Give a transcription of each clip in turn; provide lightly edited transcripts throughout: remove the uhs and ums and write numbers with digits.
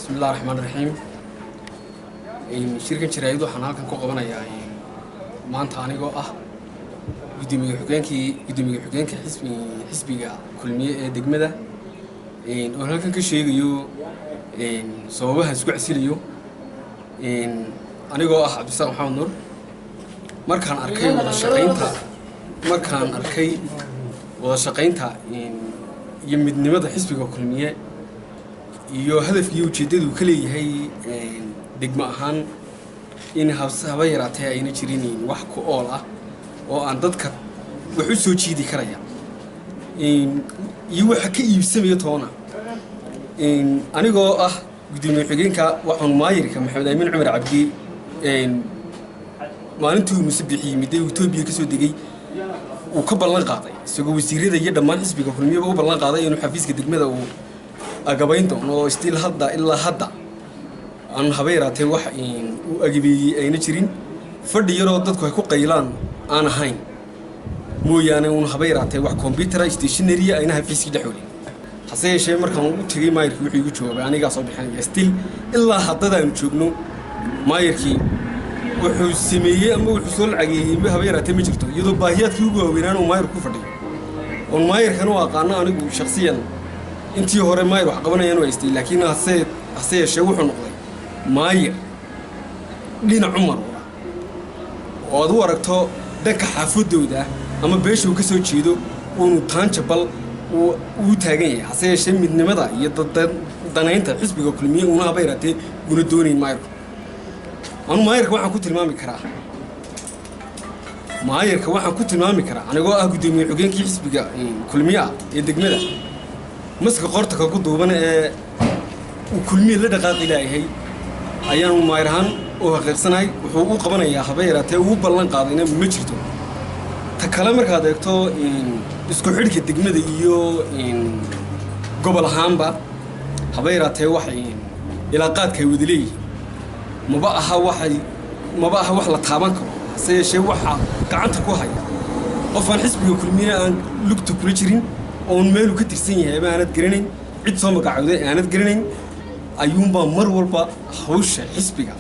بسم الله الرحمن الرحيم. شركة شرايد وحنا كان كوقبنا يعني ما أنت عني جو قديمي حكيانك حسبي كل مية دقمة وهنا كان كشيء يو صوابها سقع سيليو أنا جو عبد السلام محمد نور مركان أركي ولا شقينتها يمد نمط حسبي كل مية iyo hadafkii ujeedadu kale yahay degmo ahaan in haba yaraatay ayna jirin wax ku ool ah oo aan dadka wax u soo jiidi karaya iyo waxa ka iibsamayo toona anigoo gudoomiye xigeenka waxaan maayirka Maxamed Aamin Cumar Cabdi maalintii musabixii miday Itoobiya ka soo degay uu ka ballan qaaday isagoo wasiirada iyo dhammaan xisbiga kulmiyada u ballan qaaday inuu xafiiska degmada uu agabayn doono still hadda ilaa hadda aan habeeraatay wax uu agabiyay ayna jirin fadhi yaroo dadku ay ku qaylaan aan ahayn mooyaane uu habeeraatay wax computer stationery ayna xafiiska dhaxoolay hase yeeshee markaan u tagay maayirkii wuxuu igu jawaabay aniga soo bixinaya still ilaa hadda aan joogno maayirkii wuxuu sameeyay ama wuxuu soo lacagay habeeraatay ma jirto iyadoo baahiyaadkii ugu waaweynaan uu maayir ku fadhiyo oo maayirkan oo aqaan anigu shakhsiyan intii hore maayir wax qabanayaan waa istay laakiin hase yeeshee wuxuu noqday maayir dhinac Cumar oo aad u aragto dhanka xaafadooda ama beesha uu ka soo jeedo uu taanjabal uu taagan yahay hase yeeshee midnimada iyo danaynta xisbiga kulmiye uu habeeratay una doonayn maayirka waxaan ku tilmaami karaa anigoo gudoomiye xigeenkii xisbiga kulmiye ee degmada مسك قرطك كدوبنا وكل مين لدى قاضي لاهي أيام مايرهان وغير سناي وحقوق قبنا يا حبايرة تهو بلن قاضينا مجرته تكلمك هذا يكتو إسكو حركة دقمة ديو قبل هامبا حبايرة تهو حين علاقات كيودلي ما بقى واحد لطابنك سيشي واحد قعنتك وهاي قفان حسبي وكل مين لقتو كل oon meel ka tirsan yahay aanad garanayn cid soo magacawday aanad garanayn ayuunba mar walba hawsha xisbiga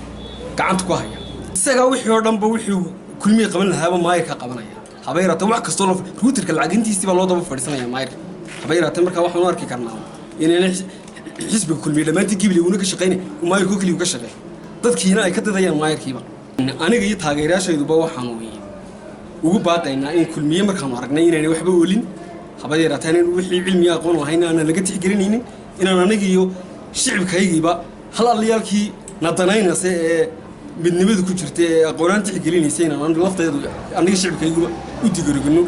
gacanta ku haya isaga wixii oo dhanba wixii kulmiye qaban lahaaba maayirka qabanaya habeerata wax kasto ruutirka lacagintiisii baa loo daba fadhiisanaya maayirka habeerata marka waxaan u arki karnaa inay xisbiga kulmiye dhamaantii gibli una ka shaqeynay maayirku kaliya ka shaqeey dadkiina ay ka dadayaan maayirkiiba aniga iyo taageerayaashayduba waxaan ugu baaqaynaa in kulmiye markaan aragnay inay waxba oolin habadeera taan wixii cilmiga aqoon lahayn aan laga tixgelinaynin inaan anigiyo shicibkaygiiba hal aliyalkii nadanaynaysa ee midnimadu ku jirtay aqoonaan tixgelinaysa inaan lafteedu aniga shicibkaygiba u digarogno